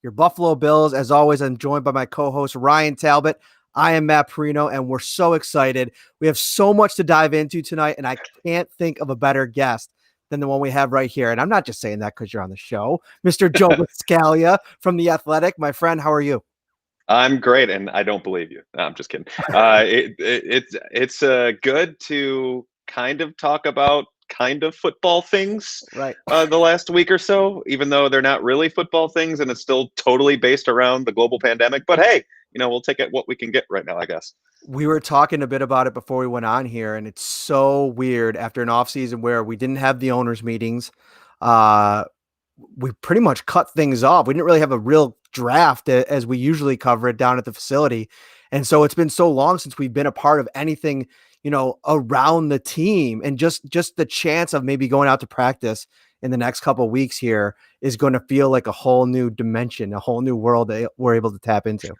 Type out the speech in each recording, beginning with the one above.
your Buffalo Bills. As always, I'm joined by my co-host, Ryan Talbot. I am Matt Parrino, and we're so excited. We have so much to dive into tonight, and I can't think of a better guest than the one we have right here. And I'm not just saying that because you're on the show. Mr. Joe Buscaglia from The Athletic. My friend, how are you? I'm great, and I don't believe you. No, I'm just kidding. It's good to kind of talk about kind of football things Right. the last week or so, even though they're not really football things, and it's still totally based around the global pandemic. But hey, we'll take it what we can get right now, I guess. We were talking a bit about it before we went on here, and it's so weird after an off season where we didn't have the owners' meetings. We pretty much cut things off. We didn't really have a real draft as we usually cover it down at the facility. And so it's been so long since we've been a part of anything, around the team, and just the chance of maybe going out to practice in the next couple of weeks here is going to feel like a whole new dimension, a whole new world that we're able to tap into.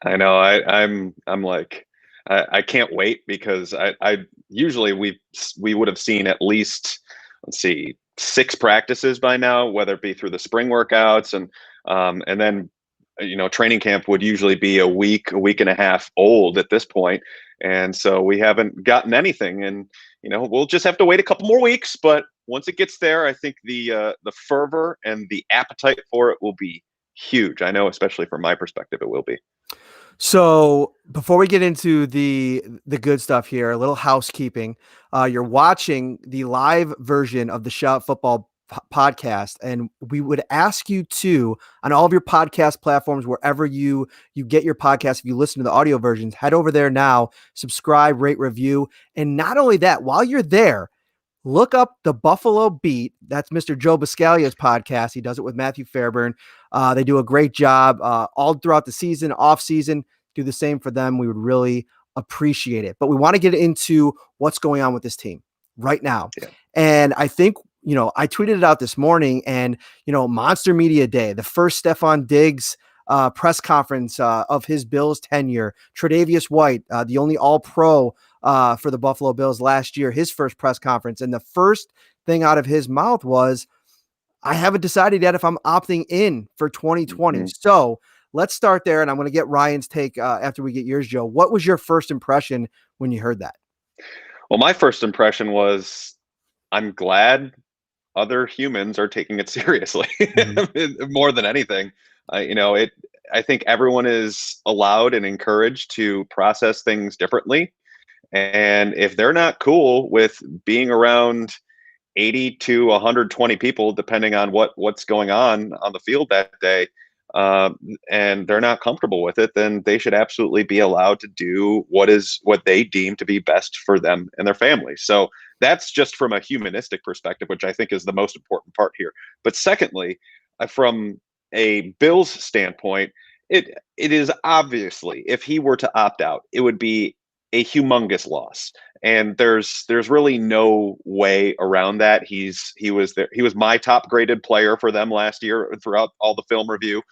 I know. I'm like, I can't wait because I usually we would have seen at least, let's see, 6 practices by now, whether it be through the spring workouts and then training camp would usually be a week and a half old at this point, and so we haven't gotten anything, and we'll just have to wait a couple more weeks. But once it gets there, I think the fervor and the appetite for it will be huge. I know, especially from my perspective, it will be. So before we get into the good stuff here, a little housekeeping. You're watching the live version of the Shout Football podcast, and we would ask you to, on all of your podcast platforms, wherever you get your podcast, if you listen to the audio versions, head over there now, subscribe, rate, review. And not only that, while you're there, look up the Buffalo Beat. That's Mr. Joe Buscaglia's podcast. He does it with Matthew Fairburn. They do a great job all throughout the season, off season. Do the same for them. We would really appreciate it. But we want to get into what's going on with this team right now. Yeah. And I think, I tweeted it out this morning, and, Monster Media Day, the first Stephon Diggs press conference of his Bills tenure. Tre'Davious White, the only All-Pro for the Buffalo Bills last year, his first press conference. And the first thing out of his mouth was, I haven't decided yet if I'm opting in for 2020. Mm-hmm. So let's start there, and I'm going to get Ryan's take after we get yours, Joe. What was your first impression when you heard that? Well, my first impression was, I'm glad other humans are taking it seriously. Mm-hmm. More than anything. I think everyone is allowed and encouraged to process things differently. And if they're not cool with being around 80 to 120 people, depending on what's going on the field that day, and they're not comfortable with it, then they should absolutely be allowed to do what they deem to be best for them and their families. So that's just from a humanistic perspective, which I think is the most important part here. But secondly, from a Bills standpoint, it is obviously, if he were to opt out, it would be a humongous loss. And there's really no way around that. He was my top graded player for them last year throughout all the film review.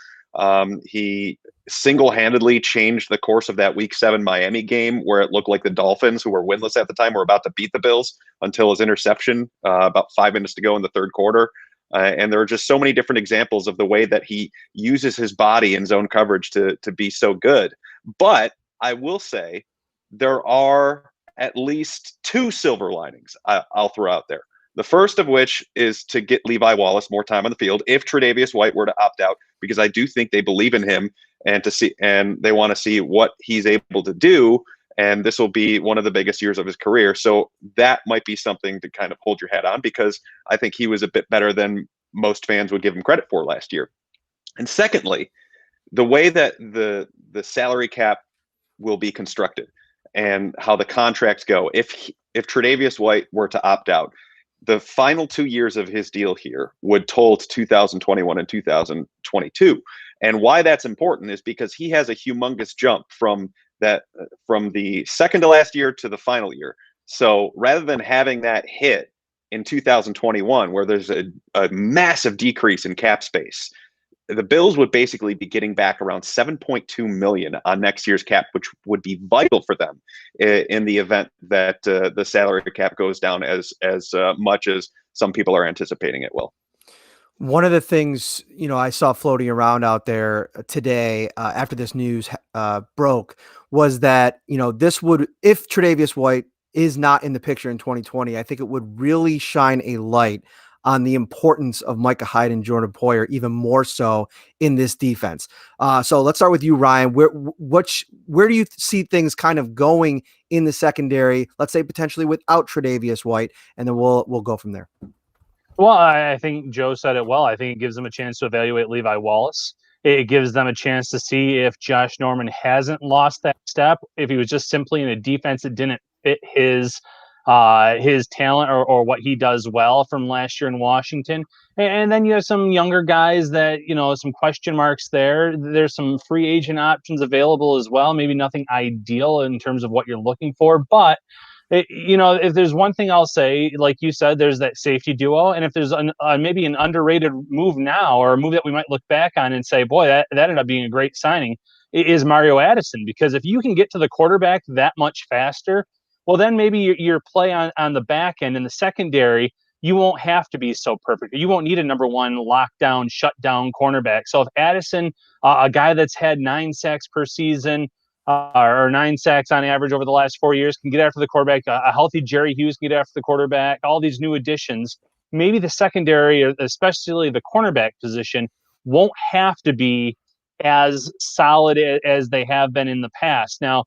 He single-handedly changed the course of that Week 7 Miami game, where it looked like the Dolphins, who were winless at the time, were about to beat the Bills until his interception about 5 minutes to go in the third quarter. And there are just so many different examples of the way that he uses his body in zone coverage to be so good. But I will say there are at least 2 silver linings I'll throw out there. The first of which is to get Levi Wallace more time on the field if Tre'Davious White were to opt out, because I do think they believe in him and they want to see what he's able to do. And this will be one of the biggest years of his career. So that might be something to kind of hold your hat on, because I think he was a bit better than most fans would give him credit for last year. And secondly, the way that the salary cap will be constructed and how the contracts go. If Tre'Davious White were to opt out, the final 2 years of his deal here would toll to 2021 and 2022. And why that's important is because he has a humongous jump from the second to last year to the final year. So rather than having that hit in 2021, where there's a massive decrease in cap space, the Bills would basically be getting back around $7.2 million on next year's cap, which would be vital for them in the event that the salary cap goes down as much as some people are anticipating it will. One of the things, I saw floating around out there today after this news broke was that, this would, if Tre'Davious White is not in the picture in 2020, I think it would really shine a light on the importance of Micah Hyde and Jordan Poyer, even more so in this defense. So let's start with you, Ryan. Where do you see things kind of going in the secondary? Let's say potentially without Tre'Davious White, and then we'll go from there. Well, I think Joe said it well. I think it gives them a chance to evaluate Levi Wallace. It gives them a chance to see if Josh Norman hasn't lost that step, if he was just simply in a defense that didn't fit his talent or what he does well from last year in Washington. And then you have some younger guys that, some question marks there. There's some free agent options available as well. Maybe nothing ideal in terms of what you're looking for, but if there's one thing I'll say, like you said, there's that safety duo. And if there's maybe an underrated move now, or a move that we might look back on and say, boy, that ended up being a great signing, is Mario Addison. Because if you can get to the quarterback that much faster, well, then maybe your play on the back end in the secondary, you won't have to be so perfect. You won't need a number one lockdown, shutdown cornerback. So if Addison, a guy that's had 9 sacks per season, or 9 sacks on average over the last 4 years, can get after the quarterback. A healthy Jerry Hughes can get after the quarterback. All these new additions. Maybe the secondary, especially the cornerback position, won't have to be as solid as they have been in the past. Now,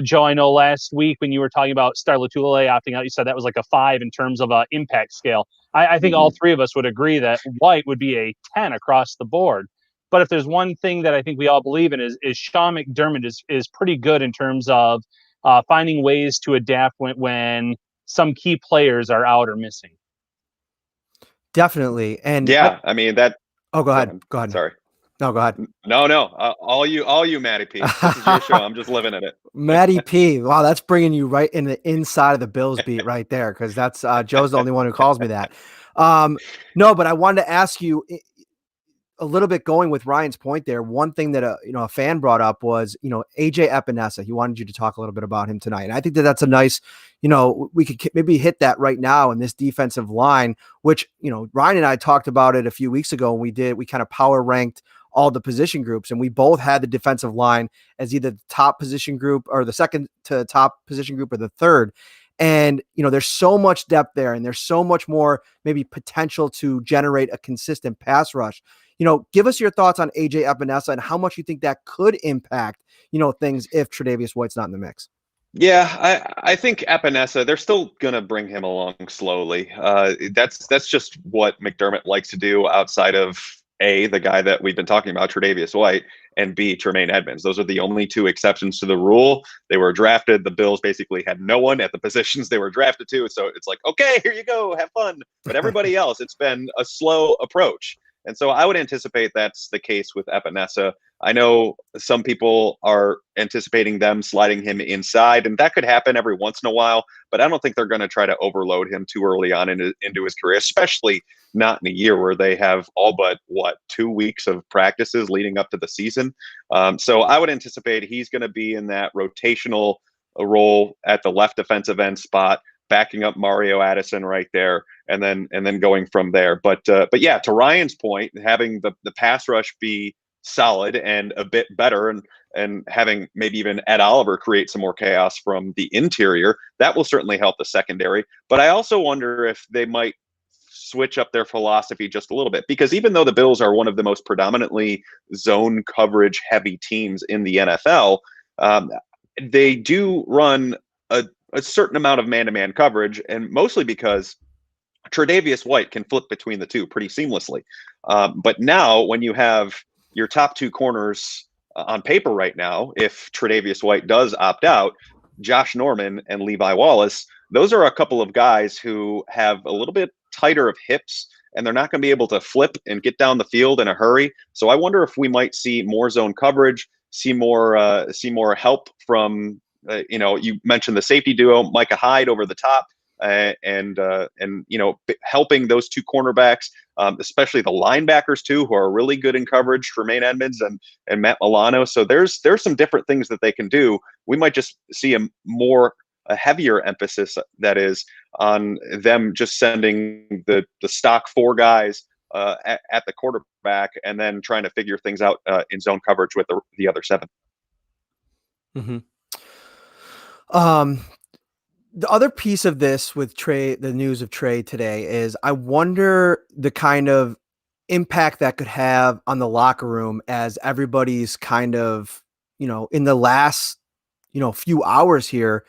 Joe, I know last week when you were talking about Star Lotulelei opting out, you said that was like a 5 in terms of impact scale. I think all three of us would agree that White would be a 10 across the board. But if there's one thing that I think we all believe in is Sean McDermott is pretty good in terms of finding ways to adapt when some key players are out or missing. Definitely. And yeah, I mean that. Oh, go ahead. Go ahead. Sorry. No, go ahead. No. All you, Matty P. This is your show. I'm just living in it. Matty P. Wow, that's bringing you right in the inside of the Bills beat right there, because that's Joe's the only one who calls me that. No, but I wanted to ask you a little bit going with Ryan's point there. One thing that a fan brought up was AJ Epinesa. He wanted you to talk a little bit about him tonight, and I think that's a nice. We could maybe hit that right now in this defensive line, which Ryan and I talked about it a few weeks ago. And we kind of power ranked all the position groups, and we both had the defensive line as either the top position group or the second to top position group or the third. And, there's so much depth there, and there's so much more maybe potential to generate a consistent pass rush. Give us your thoughts on AJ Epinesa and how much you think that could impact, things if Tre'Davious White's not in the mix. Yeah, I think Epinesa, they're still going to bring him along slowly. That's just what McDermott likes to do outside of A, the guy that we've been talking about, Tre'Davious White, and B, Tremaine Edmonds. Those are the only 2 exceptions to the rule. They were drafted. The Bills basically had no one at the positions they were drafted to. So it's like, okay, here you go, have fun. But everybody else, it's been a slow approach. And so I would anticipate that's the case with Epinesa. I know some people are anticipating them sliding him inside, and that could happen every once in a while, but I don't think they're going to try to overload him too early on into his career, especially not in a year where they have all but 2 weeks of practices leading up to the season. So I would anticipate he's going to be in that rotational role at the left defensive end spot, backing up Mario Addison right there, and then going from there. But yeah, to Ryan's point, having the pass rush be solid and a bit better, and having maybe even Ed Oliver create some more chaos from the interior, that will certainly help the secondary. But I also wonder if they might switch up their philosophy just a little bit, because even though the Bills are one of the most predominantly zone coverage heavy teams in the NFL, they do run a certain amount of man-to-man coverage, and mostly because Tre'Davious White can flip between the two pretty seamlessly. But now when you have your top 2 corners on paper right now, if Tre'Davious White does opt out, Josh Norman and Levi Wallace, those are a couple of guys who have a little bit tighter of hips, and they're not going to be able to flip and get down the field in a hurry. So I wonder if we might see more zone coverage, see more help from you mentioned the safety duo, Micah Hyde over the top, and helping those 2 cornerbacks, especially the linebackers too, who are really good in coverage, Tremaine Edmonds and Matt Milano. So there's some different things that they can do. We might just see a heavier emphasis, that is, on them just sending the stock 4 guys at the quarterback, and then trying to figure things out in zone coverage with the other 7. Mm-hmm. The other piece of this with Trey, the news of Trey today, is I wonder the kind of impact that could have on the locker room as everybody's kind of, in the last, few hours here,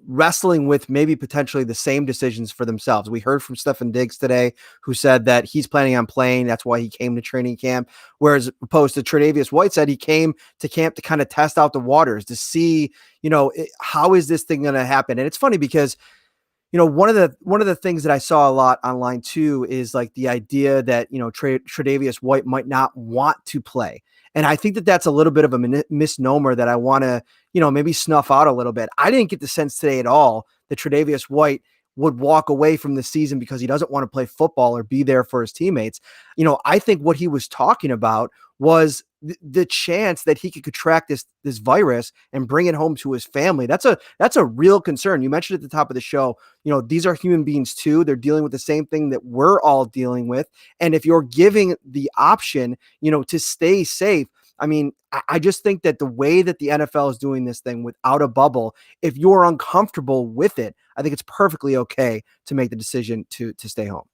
wrestling with maybe potentially the same decisions for themselves. We heard from Stefan Diggs today, who said that he's planning on playing. That's why he came to training camp. Whereas opposed to Tre'Davious White said he came to camp to kind of test out the waters to see, how is this thing going to happen? And it's funny because one of the things that I saw a lot online too is like the idea that, Tre'Davious White might not want to play. And I think that that's a little bit of a misnomer that I want to, maybe snuff out a little bit. I didn't get the sense today at all that Tre'Davious White would walk away from the season because he doesn't want to play football or be there for his teammates. I think what he was talking about was the chance that he could contract this virus and bring it home to his family. That's a real concern. You mentioned at the top of the show, these are human beings too. They're dealing with the same thing that we're all dealing with. And if you're giving the option, to stay safe, I mean, I just think that the way that the NFL is doing this thing without a bubble, if you're uncomfortable with it, I think it's perfectly okay to make the decision to stay home.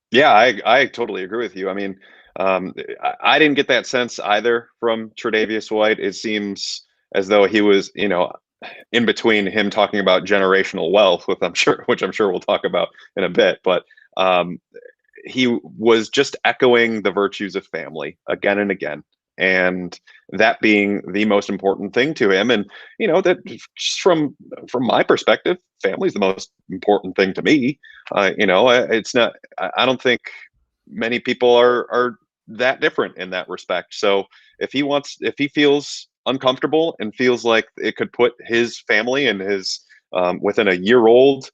Yeah, I totally agree with you. I mean, I didn't get that sense either from Tre'Davious White. It seems as though he was, in between him talking about generational wealth, which I'm sure we'll talk about in a bit, but he was just echoing the virtues of family again and again, and that being the most important thing to him. And that just from my perspective, family is the most important thing to me. It's not. I don't think many people are that different in that respect. So if he feels uncomfortable and feels like it could put his family and his within a year-old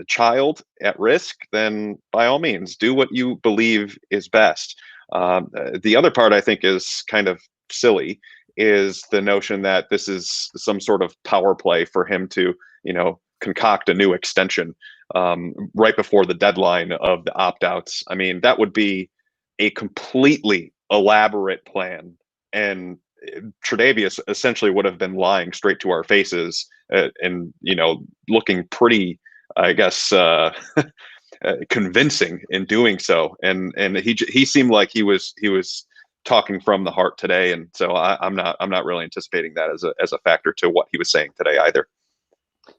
child at risk, then by all means do what you believe is best. The other part I think is kind of silly is the notion that this is some sort of power play for him to, concoct a new extension right before the deadline of the opt-outs. I mean, that would be a completely elaborate plan, and Tre'Davious essentially would have been lying straight to our faces and looking pretty, I guess, convincing in doing so. And he seemed like he was talking from the heart today, and so I'm not really anticipating that as a factor to what he was saying today either.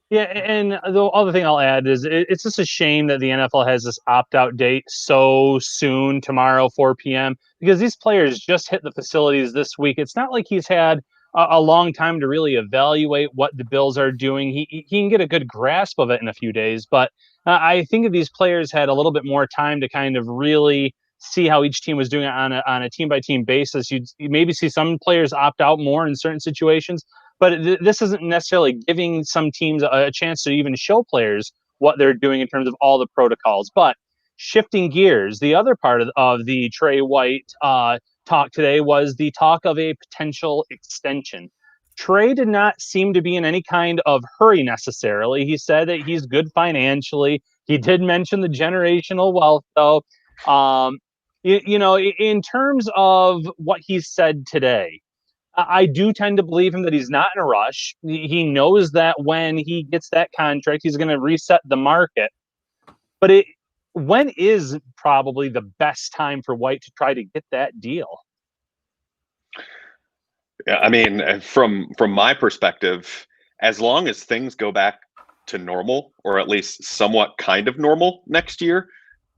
Yeah, and the other thing I'll add is it's just a shame that the NFL has this opt-out date so soon, tomorrow, 4 p.m., because these players just hit the facilities this week. It's not like he's had a long time to really evaluate what the Bills are doing. He can get a good grasp of it in a few days, but I think if these players had a little bit more time to kind of really see how each team was doing it on a team-by-team basis, you'd maybe see some players opt out more in certain situations. But this isn't necessarily giving some teams a chance to even show players what they're doing in terms of all the protocols. But shifting gears, the other part of the Trey White talk today was the talk of a potential extension. Trey did not seem to be in any kind of hurry necessarily. He said that he's good financially. He did mention the generational wealth, though. In terms of what he said today, I do tend to believe him that he's not in a rush. He knows that when he gets that contract, he's going to reset the market. But when is probably the best time for White to try to get that deal? Yeah, I mean, from my perspective, as long as things go back to normal, or at least somewhat kind of normal next year,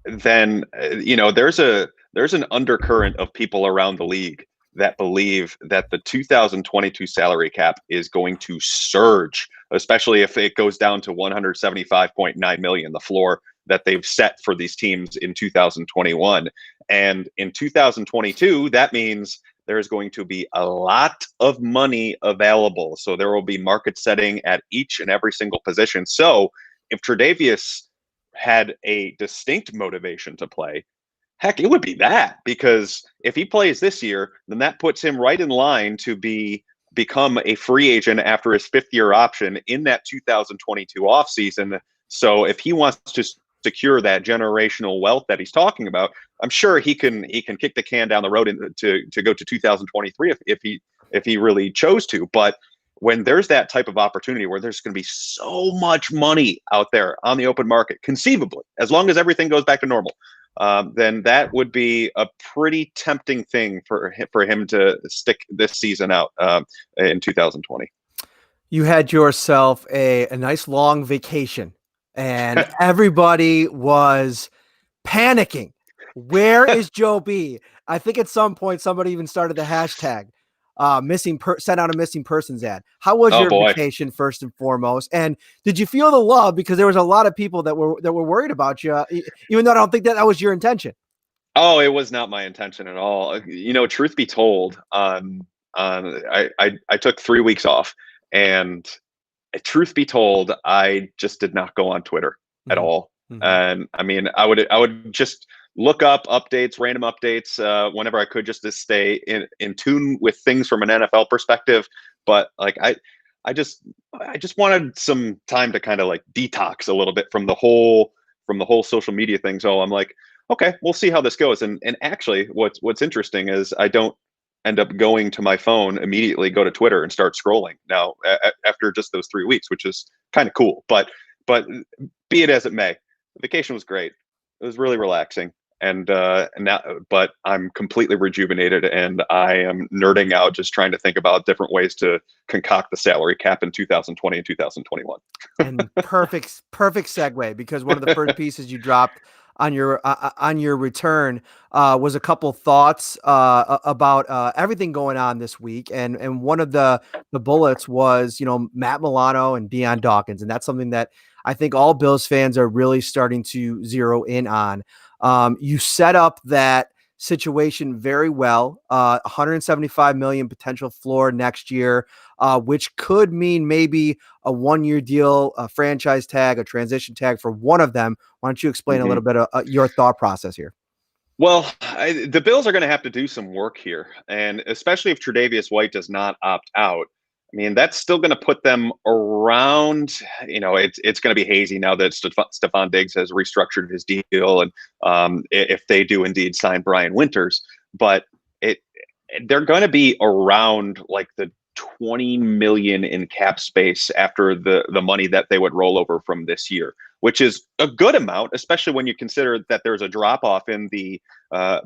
then there's an undercurrent of people around the league that believe that the 2022 salary cap is going to surge, especially if it goes down to 175.9 million, the floor that they've set for these teams in 2021. And in 2022, that means there's going to be a lot of money available. So there will be market setting at each and every single position. So if Tre'Davious had a distinct motivation to play, heck, it would be that, because if he plays this year, then that puts him right in line to become a free agent after his 5th year option in that 2022 offseason. So if he wants to secure that generational wealth that he's talking about, I'm sure he can kick the can down the road to go to 2023 if he really chose to. But when there's that type of opportunity where there's going to be so much money out there on the open market, conceivably, as long as everything goes back to normal, then that would be a pretty tempting thing for him to stick this season out in 2020. You had yourself a nice long vacation, and everybody was panicking. Where is Joe B? I think at some point somebody even started the hashtag sent out a missing persons ad. How was your vacation, first and foremost? And did you feel the love? Because there was a lot of people that were worried about you, even though I don't think that was your intention. Oh, it was not my intention at all. Truth be told, I took 3 weeks off, and truth be told, I just did not go on Twitter at all. And I mean, I would just look up updates, random updates, whenever I could, just to stay in tune with things from an NFL perspective. But like, I just wanted some time to kind of like detox a little bit from the whole social media thing. So I'm like, okay, we'll see how this goes. And actually, what's interesting is I don't end up going to my phone immediately, go to Twitter and start scrolling now after just those 3 weeks, which is kind of cool. But be it as it may, the vacation was great. It was really relaxing. And now, but I'm completely rejuvenated, and I am nerding out, just trying to think about different ways to concoct the salary cap in 2020 and 2021. And perfect segue, because one of the first pieces you dropped on your return was a couple thoughts about everything going on this week, and one of the bullets was Matt Milano and Dawkins, and that's something that I think all Bills fans are really starting to zero in on. You set up that situation very well. 175 million potential floor next year, which could mean maybe a 1-year deal, a franchise tag, a transition tag for one of them. Why don't you explain a little bit of your thought process here? Well, the Bills are going to have to do some work here, and especially if Tre'Davious White does not opt out. I mean, that's still going to put them around, it's going to be hazy now that Stephon Diggs has restructured his deal, and if they do indeed sign Brian Winters, but they're going to be around like the 20 million in cap space after the money that they would roll over from this year, which is a good amount, especially when you consider that there's a drop off in the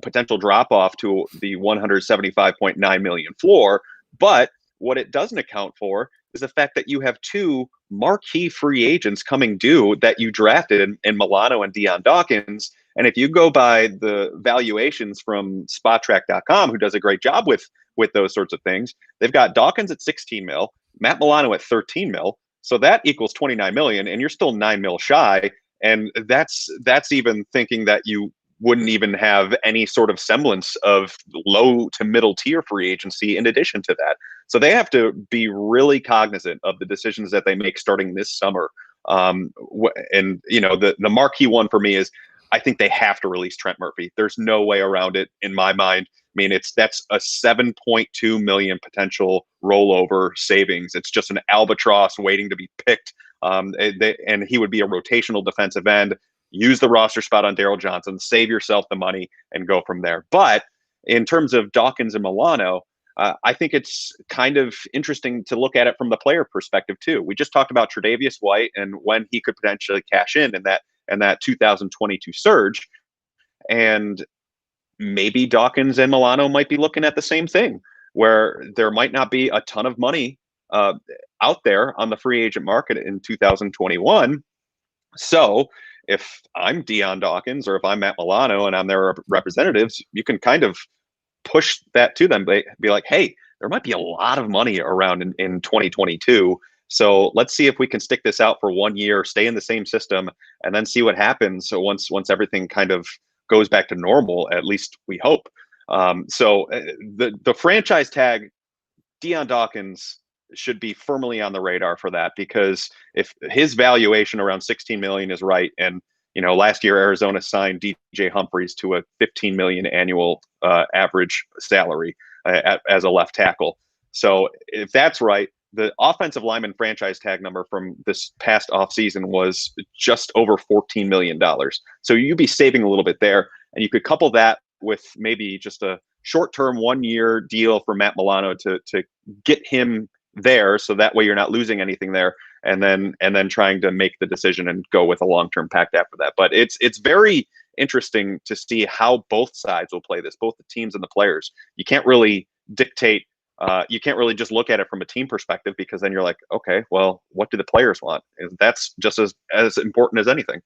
potential drop off to the 175.9 million floor. But what it doesn't account for is the fact that you have two marquee free agents coming due that you drafted in Milano and Dawkins. And if you go by the valuations from SpotTrack.com, who does a great job with those sorts of things, they've got Dawkins at 16 mil, Matt Milano at 13 mil. So that equals 29 million, and you're still 9 mil shy. And that's even thinking that you wouldn't even have any sort of semblance of low to middle tier free agency in addition to that. So they have to be really cognizant of the decisions that they make starting this summer. And the marquee one for me is, I think they have to release Trent Murphy. There's no way around it in my mind. I mean, that's a 7.2 million potential rollover savings. It's just an albatross waiting to be picked. And he would be a rotational defensive end. Use the roster spot on Daryl Johnson, save yourself the money, and go from there. But in terms of Dawkins and Milano, I think it's kind of interesting to look at it from the player perspective too. We just talked about Tre'Davious White and when he could potentially cash in that 2022 surge, and maybe Dawkins and Milano might be looking at the same thing, where there might not be a ton of money out there on the free agent market in 2021. So if I'm Dawkins or if I'm Matt Milano and I'm their representatives, you can kind of push that to them. Be like, hey, there might be a lot of money around in 2022. So let's see if we can stick this out for 1 year, stay in the same system, and then see what happens. So once everything kind of goes back to normal, at least we hope. So the franchise tag, Dawkins should be firmly on the radar for that, because if his valuation around 16 million is right, and last year Arizona signed DJ Humphries to a 15 million annual average salary as a left tackle. So if that's right, the offensive lineman franchise tag number from this past offseason was just over $14 million. So you'd be saving a little bit there. And you could couple that with maybe just a short-term 1-year deal for Matt Milano to get him there. So that way you're not losing anything there. And then trying to make the decision and go with a long-term pact after that. But it's very interesting to see how both sides will play this, both the teams and the players. You can't really dictate. You can't really just look at it from a team perspective, because then you're like, okay, well, what do the players want? And that's just as important as anything.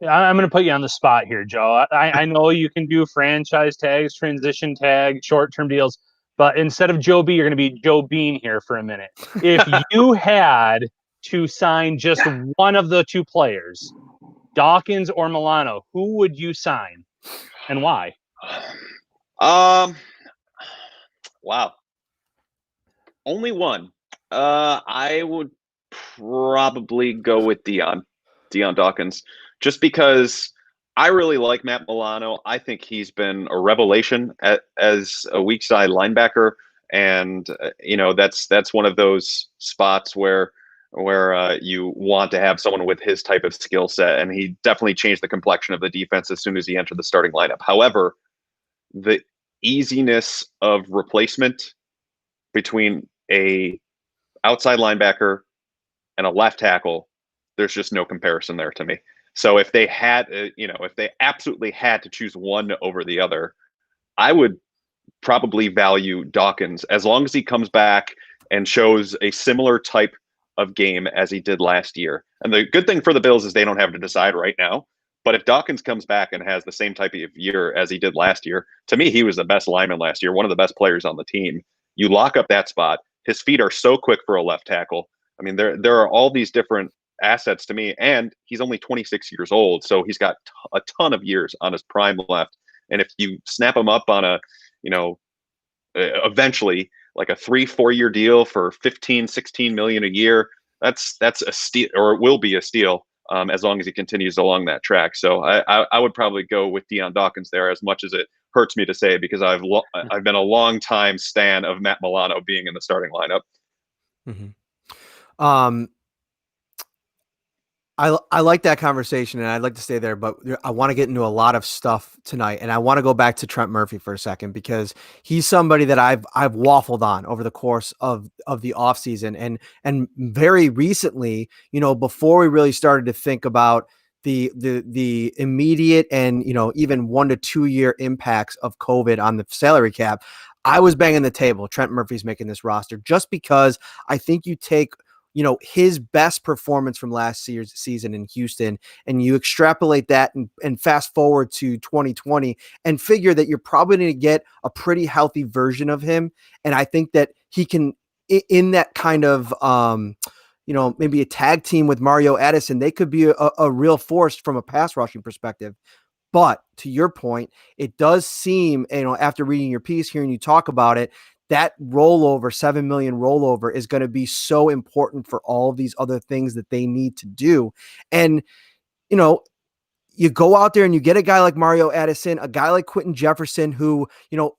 Yeah, I'm going to put you on the spot here, Joe. I know you can do franchise tags, transition tag, short-term deals, but instead of Joe B, you're going to be Joe Bean here for a minute. If you had to sign just one of the two players, Dawkins or Milano, who would you sign and why? Wow. Only one. I would probably go with Dion Dawkins, just because I really like Matt Milano. I think he's been a revelation as a weak side linebacker, and that's one of those spots where you want to have someone with his type of skill set, and he definitely changed the complexion of the defense as soon as he entered the starting lineup. However, the easiness of replacement between a outside linebacker and a left tackle, there's just no comparison there to me. So if they had, if they absolutely had to choose one over the other, I would probably value Dawkins, as long as he comes back and shows a similar type of game as he did last year. And the good thing for the Bills is they don't have to decide right now. But if Dawkins comes back and has the same type of year as he did last year, to me, he was the best lineman last year, one of the best players on the team. You lock up that spot. His feet are so quick for a left tackle. I mean, there are all these different assets to me, and he's only 26 years old, so he's got a ton of years on his prime left. And if you snap him up on a, eventually like a 3-4 year deal for 15-16 million a year, that's a steal, or it will be a steal, as long as he continues along that track. So I would probably go with Dion Dawkins there, as much as it hurts me to say, because I've been a long time stan of Matt Milano being in the starting lineup. Mm-hmm. I like that conversation, and I'd like to stay there, but I want to get into a lot of stuff tonight, and I want to go back to Trent Murphy for a second, because he's somebody that I've waffled on over the course of the offseason, and very recently, before we really started to think about the immediate and even 1 to 2 year impacts of COVID on the salary cap, I was banging the table. Trent Murphy's making this roster, just because I think you take his best performance from last year's season in Houston, and you extrapolate that and fast forward to 2020 and figure that you're probably going to get a pretty healthy version of him. And I think that he can, in that kind of, maybe a tag team with Mario Addison, they could be a real force from a pass rushing perspective. But to your point, it does seem, after reading your piece, hearing you talk about it, that rollover, $7 million rollover, is going to be so important for all of these other things that they need to do. And, you go out there and you get a guy like Mario Addison, a guy like Quentin Jefferson, who,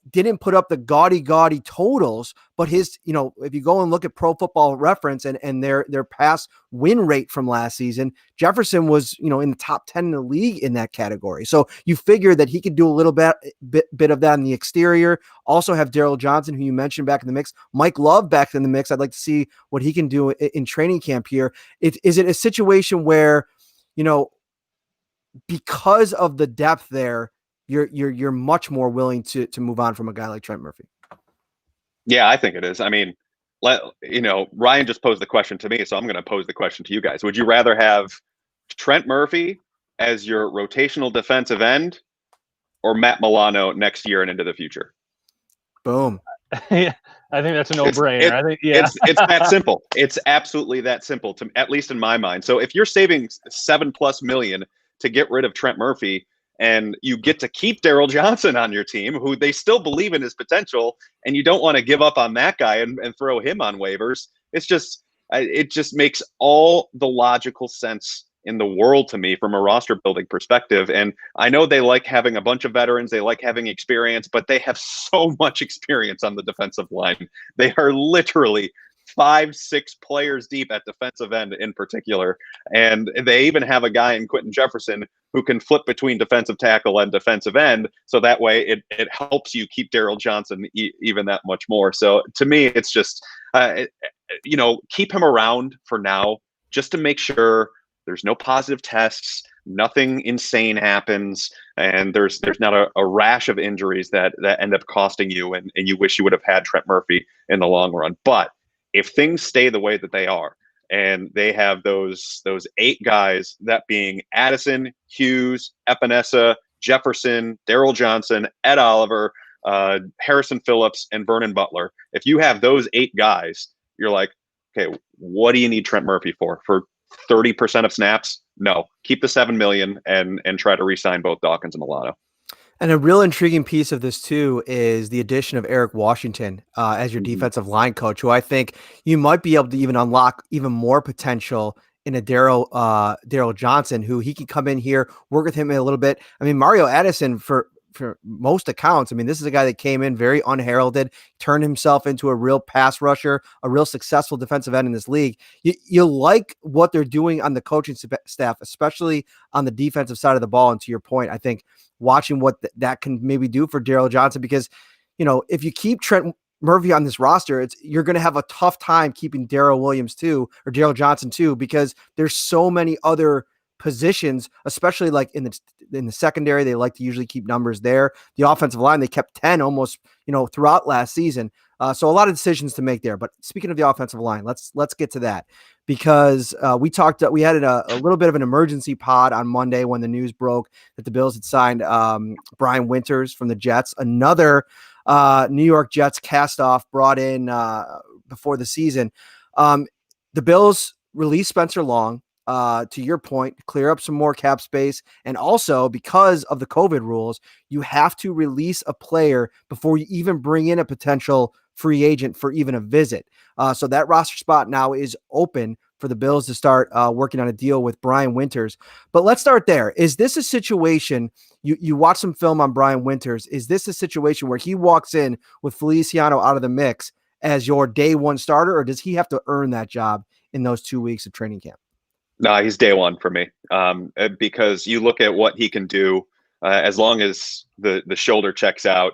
didn't put up the gaudy totals, but his, if you go and look at Pro Football Reference and their pass win rate from last season, Jefferson was, in the top 10 in the league in that category. So you figure that he could do a little bit of that in the exterior. Also have Daryl Johnson, who you mentioned, back in the mix. Mike Love back in the mix. I'd like to see what he can do in training camp here. Is it a situation where, because of the depth there, you're much more willing to move on from a guy like Trent Murphy? Yeah, I think it is. I mean, Ryan just posed the question to me, so I'm going to pose the question to you guys. Would you rather have Trent Murphy as your rotational defensive end, or Matt Milano next year and into the future? Boom. Yeah, I think that's a no-brainer. I think, it's that simple. It's absolutely that simple, at least in my mind. So if you're saving $7+ million to get rid of Trent Murphy, and you get to keep Daryl Johnson on your team, who they still believe in his potential, and you don't want to give up on that guy and throw him on waivers, it just makes all the logical sense in the world to me from a roster building perspective. And I know they like having a bunch of veterans, they like having experience, but they have so much experience on the defensive line. They are literally 5-6 players deep at defensive end in particular. And they even have a guy in Quentin Jefferson who can flip between defensive tackle and defensive end. So that way it helps you keep Daryl Johnson even that much more. So to me, it's just, keep him around for now just to make sure there's no positive tests, nothing insane happens, and there's not a rash of injuries that end up costing you, and you wish you would have had Trent Murphy in the long run. But if things stay the way that they are, and they have those 8 guys, that being Addison, Hughes, Epinesa, Jefferson, Daryl Johnson, Ed Oliver, Harrison Phillips, and Vernon Butler, if you have those 8 guys, you're like, okay, what do you need Trent Murphy for 30% of snaps? No, keep the $7 million and try to re-sign both Dawkins and Milano. And a real intriguing piece of this too is the addition of Eric Washington as your defensive line coach, who I think you might be able to even unlock even more potential in a Daryl Johnson, who he can come in here, work with him a little bit. I mean, Mario Addison, for most accounts, I mean, this is a guy that came in very unheralded, turned himself into a real pass rusher, a real successful defensive end in this league. You like what they're doing on the coaching staff, especially on the defensive side of the ball. And to your point, I think watching what that can maybe do for Daryl Johnson, because, if you keep Trent Murphy on this roster, you're going to have a tough time keeping Daryl Johnson too, because there's so many other positions, especially like in the secondary. They like to usually keep numbers there. The offensive line, they kept 10 almost, throughout last season. So a lot of decisions to make there. But speaking of the offensive line, let's get to that, because we had a little bit of an emergency pod on Monday when the news broke that the Bills had signed Brian Winters from the Jets, another New York Jets cast-off brought in before the season. The Bills released Spencer Long, to your point, clear up some more cap space. And also, because of the COVID rules, you have to release a player before you even bring in a potential free agent for even a visit. So that roster spot now is open for the Bills to start working on a deal with Brian Winters. But let's start there. Is this a situation, you watch some film on Brian Winters, is this a situation where he walks in with Feliciano out of the mix as your day one starter, or does he have to earn that job in those 2 weeks of training camp? No, he's day one for me, because you look at what he can do as long as the shoulder checks out.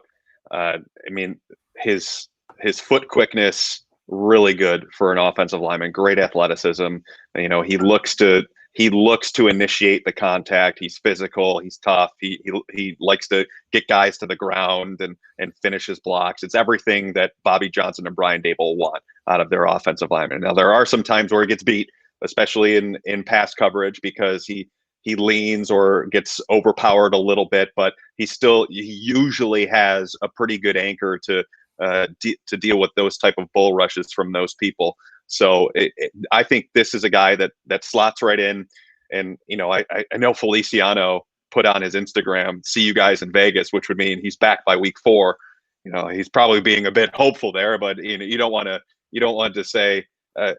I mean, his foot quickness, really good for an offensive lineman. Great athleticism. He looks to initiate the contact. He's physical. He's tough. He likes to get guys to the ground and finish his blocks. It's everything that Bobby Johnson and Brian Daboll want out of their offensive lineman. Now, there are some times where he gets beat, especially in pass coverage, because he leans or gets overpowered a little bit, but he usually has a pretty good anchor to deal with those type of bull rushes from those people. So I think this is a guy that slots right in. And I know Feliciano put on his Instagram, "See you guys in Vegas," which would mean he's back by week 4. He's probably being a bit hopeful there, but you don't want to say,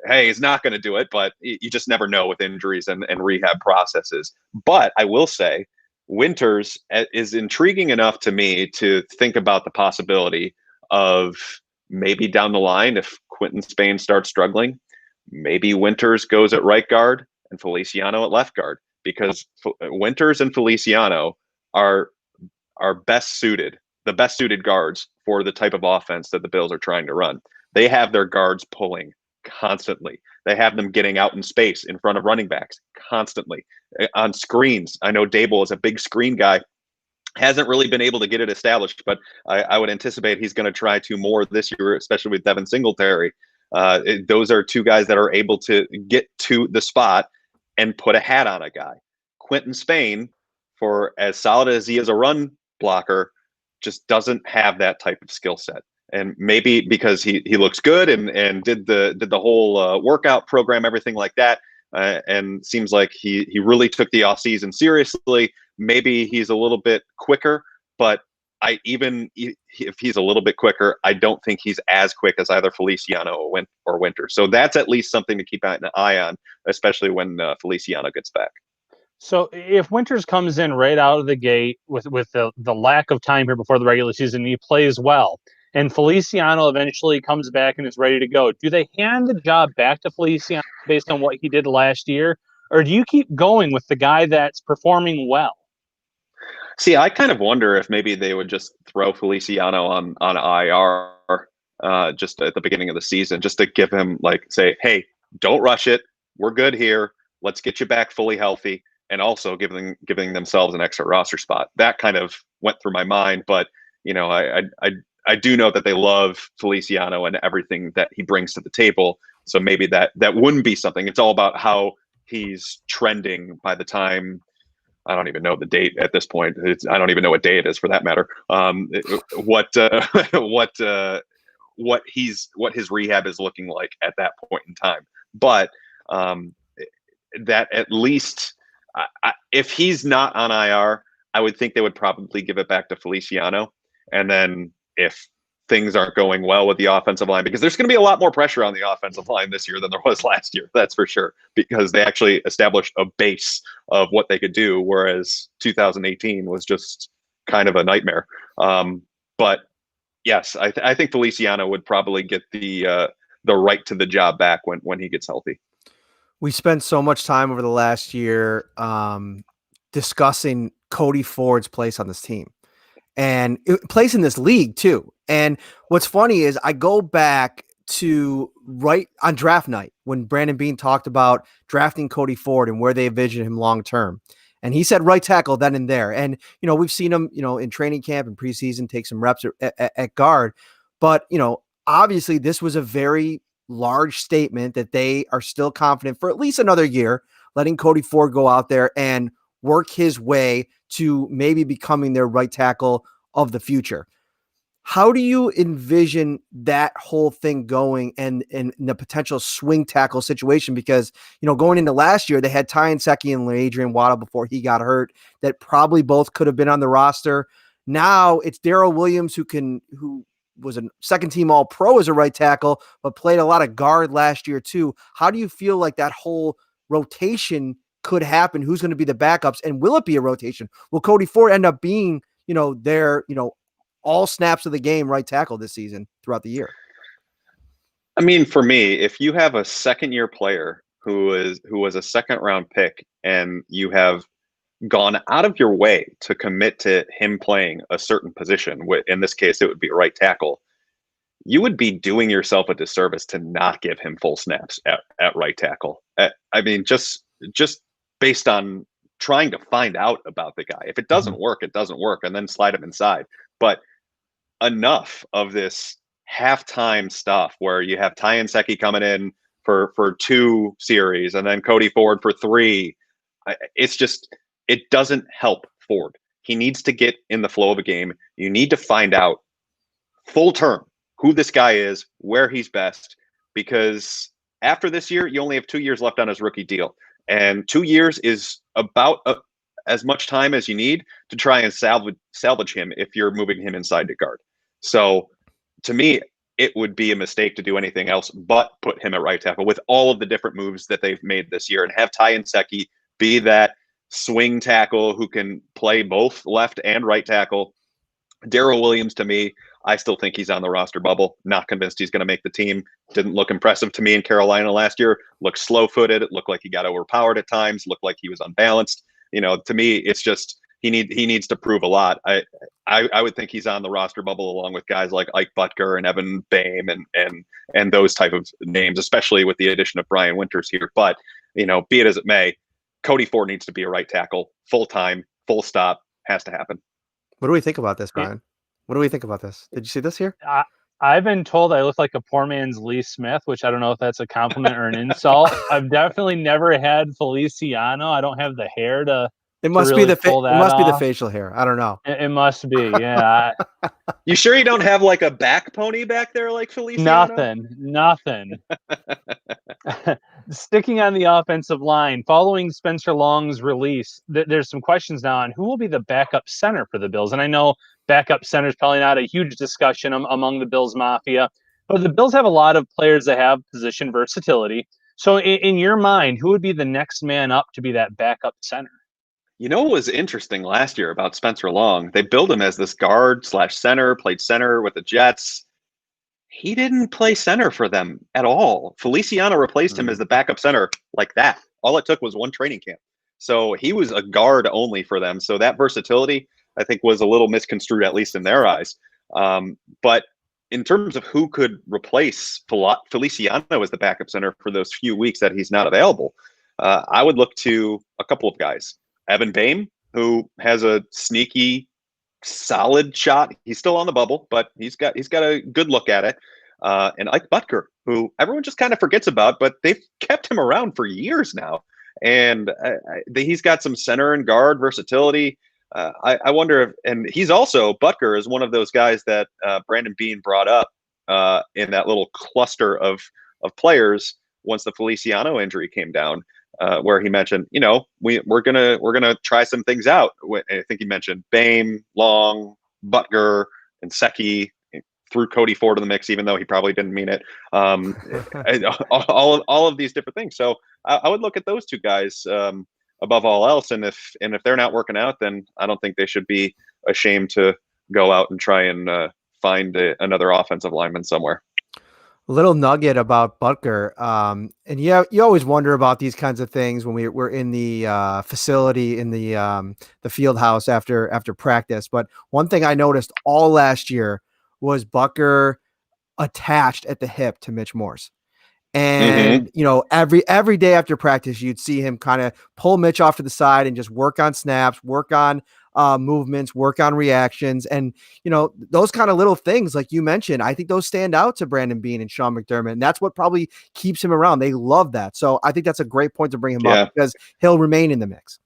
hey, he's not going to do it, but you just never know with injuries and rehab processes. But I will say Winters is intriguing enough to me to think about the possibility of maybe down the line, if Quentin Spain starts struggling, maybe Winters goes at right guard and Feliciano at left guard, because Winters and Feliciano are the best suited guards for the type of offense that the Bills are trying to run. They have their guards pulling constantly. They have them getting out in space in front of running backs constantly on screens. I know Daboll is a big screen guy, hasn't really been able to get it established, but I would anticipate he's going to try to more this year, especially with Devin Singletary. Those are 2 guys that are able to get to the spot and put a hat on a guy. Quentin Spain, for as solid as he is a run blocker, just doesn't have that type of skill set. And maybe because he looks good and did the whole workout program, everything like that, and seems like he really took the offseason seriously. Maybe he's a little bit quicker, but if he's a little bit quicker, I don't think he's as quick as either Feliciano or Winter. So that's at least something to keep an eye on, especially when Feliciano gets back. So if Winters comes in right out of the gate with the lack of time here before the regular season, he plays well, and Feliciano eventually comes back and is ready to go, do they hand the job back to Feliciano based on what he did last year? Or do you keep going with the guy that's performing well? See, I kind of wonder if maybe they would just throw Feliciano on IR just at the beginning of the season, just to give him, like, say, hey, don't rush it. We're good here. Let's get you back fully healthy, and also giving themselves an extra roster spot. That kind of went through my mind, but I do know that they love Feliciano and everything that he brings to the table. So maybe that wouldn't be something. It's all about how he's trending by the time. I don't even know the date at this point. I don't even know what day it is, for that matter. What his rehab is looking like at that point in time. But that at least, if he's not on IR, I would think they would probably give it back to Feliciano. And then if things aren't going well with the offensive line, because there's going to be a lot more pressure on the offensive line this year than there was last year. That's for sure, because they actually established a base of what they could do, whereas 2018 was just kind of a nightmare. But yes, I think Feliciano would probably get the right to the job back when he gets healthy. We spent so much time over the last year discussing Cody Ford's place on this team and place in this league too. And what's funny is I go back to right on draft night when Brandon Beane talked about drafting Cody Ford and where they envision him long term. And he said right tackle then and there. And, we've seen him, in training camp and preseason take some reps at guard. But, obviously this was a very large statement that they are still confident for at least another year, letting Cody Ford go out there and work his way to maybe becoming their right tackle of the future. How do you envision that whole thing going and the potential swing tackle situation? Because, going into last year, they had Ty Nsekhe and Adrian Waddle before he got hurt that probably both could have been on the roster. Now it's Daryl Williams who was a second team all pro as a right tackle, but played a lot of guard last year too. How do you feel like that whole rotation could happen? Who's going to be the backups, and will it be a rotation? Will Cody Ford end up being, their, all snaps of the game right tackle this season throughout the year? I mean, for me, if you have a second-year player who was a second-round pick, and you have gone out of your way to commit to him playing a certain position, in this case, it would be a right tackle, you would be doing yourself a disservice to not give him full snaps at right tackle. I mean, just based on trying to find out about the guy. If it doesn't work, it doesn't work, and then slide him inside. But enough of this halftime stuff where you have Ty Nsekhe coming in for 2 series and then Cody Ford for 3. It doesn't help Ford. He needs to get in the flow of a game. You need to find out full term who this guy is, where he's best, because after this year, you only have 2 years left on his rookie deal. And 2 years is about as much time as you need to try and salvage him if you're moving him inside to guard. So to me, it would be a mistake to do anything else but put him at right tackle with all of the different moves that they've made this year, and have Ty Nsekhe be that swing tackle who can play both left and right tackle. Daryl Williams, to me, I still think he's on the roster bubble. Not convinced he's going to make the team. Didn't look impressive to me in Carolina last year. Looked slow-footed. It looked like he got overpowered at times. Looked like he was unbalanced. To me, it's just he needs to prove a lot. I would think he's on the roster bubble along with guys like Ike Butker and Evan Boehm and those type of names, especially with the addition of Brian Winters here. But be it as it may, Cody Ford needs to be a right tackle, full time, full stop. Has to happen. What do we think about this, Brian? What do we think about this? Did you see this here? I've been told I look like a poor man's Lee Smith, which I don't know if that's a compliment or an insult. I've definitely never had Feliciano. I don't have the hair to. It must really be the facial hair. I don't know. It must be, yeah. You sure you don't have like a back pony back there like Feliciano? Nothing. Sticking on the offensive line, following Spencer Long's release, there's some questions now on who will be the backup center for the Bills. And I know backup center is probably not a huge discussion among the Bills Mafia, but the Bills have a lot of players that have position versatility. So in your mind, who would be the next man up to be that backup center? You know what was interesting last year about Spencer Long? They billed him as this guard slash center, played center with the Jets. He didn't play center for them at all. Feliciano replaced him as the backup center like that. All it took was one training camp. So he was a guard only for them. So that versatility, I think, was a little misconstrued, at least in their eyes. But in terms of who could replace Feliciano as the backup center for those few weeks that he's not available, I would look to a couple of guys. Evan Boehm, who has a sneaky, solid shot. He's still on the bubble, but he's got a good look at it. And Ike Butker, who everyone just kind of forgets about, but they've kept him around for years now. And he's got some center and guard versatility. I wonder if, and he's also, Butker is one of those guys that Brandon Beane brought up in that little cluster of players once the Feliciano injury came down. Where he mentioned, we're gonna try some things out. I think he mentioned Boehm, Long, Butker, and Secchi. Threw Cody Ford in the mix, even though he probably didn't mean it. All of these different things. So I would look at those two guys above all else. And if they're not working out, then I don't think they should be ashamed to go out and try and find another offensive lineman somewhere. Little nugget about Butker. And yeah, you always wonder about these kinds of things when we're in the facility in the field house after practice. But one thing I noticed all last year was Butker attached at the hip to Mitch Morse. And, every day after practice, you'd see him kind of pull Mitch off to the side and just work on snaps, work on movements, work on reactions. And, those kind of little things, like you mentioned, I think those stand out to Brandon Beane and Sean McDermott. And that's what probably keeps him around. They love that. So I think that's a great point to bring him up because he'll remain in the mix.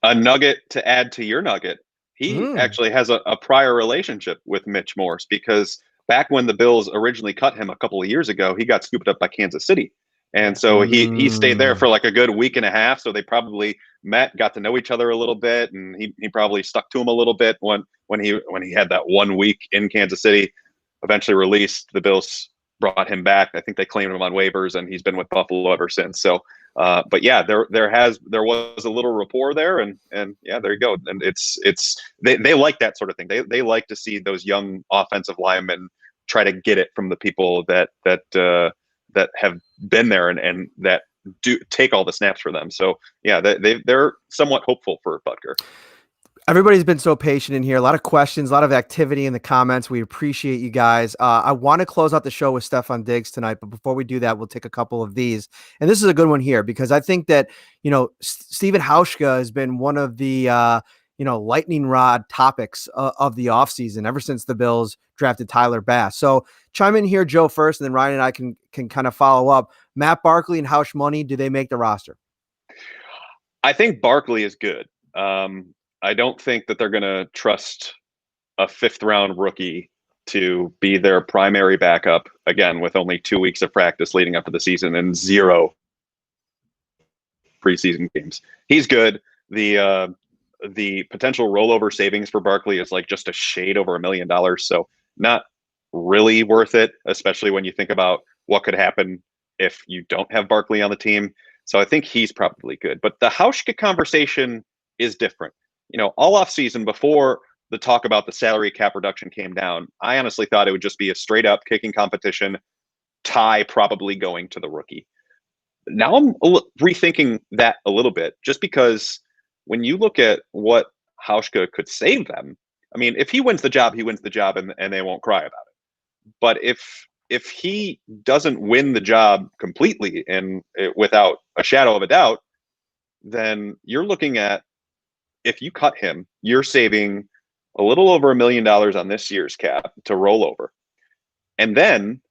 A nugget to add to your nugget. He actually has a prior relationship with Mitch Morse because back when the Bills originally cut him a couple of years ago, he got scooped up by Kansas City. And so he stayed there for like a good week and a half. So they probably met, got to know each other a little bit. And he probably stuck to him a little bit when he had that 1 week in Kansas City, eventually released. The Bills brought him back. I think they claimed him on waivers and he's been with Buffalo ever since. So, but yeah, there was a little rapport there and yeah, there you go. And they like that sort of thing. They like to see those young offensive linemen try to get it from the people that have been there and that do take all the snaps for them. So yeah, they're somewhat hopeful for Butker. Everybody's been so patient in here. A lot of questions, a lot of activity in the comments. We appreciate you guys. I want to close out the show with Stefon Diggs tonight, but before we do that, we'll take a couple of these. And this is a good one here because I think that, Stephen Hauschka has been one of the, lightning rod topics of the offseason ever since the Bills drafted Tyler Bass. So chime in here, Joe, first, and then Ryan and I can kind of follow up. Matt Barkley and Hausch Money, do they make the roster? I think Barkley is good. I don't think that they're going to trust a 5th-round rookie to be their primary backup, again, with only 2 weeks of practice leading up to the season and 0 preseason games. He's good. The potential rollover savings for Barkley is like just a shade over $1 million. So not really worth it, especially when you think about what could happen if you don't have Barkley on the team. So I think he's probably good. But the Hauschka conversation is different. All offseason before the talk about the salary cap reduction came down, I honestly thought it would just be a straight up kicking competition, tie probably going to the rookie. Now I'm rethinking that a little bit, just because when you look at what Hauschka could save them, I mean, if he wins the job, he wins the job and they won't cry about it. But if he doesn't win the job completely and without a shadow of a doubt, then you're looking at, if you cut him, you're saving a little over $1 million on this year's cap to roll over. And then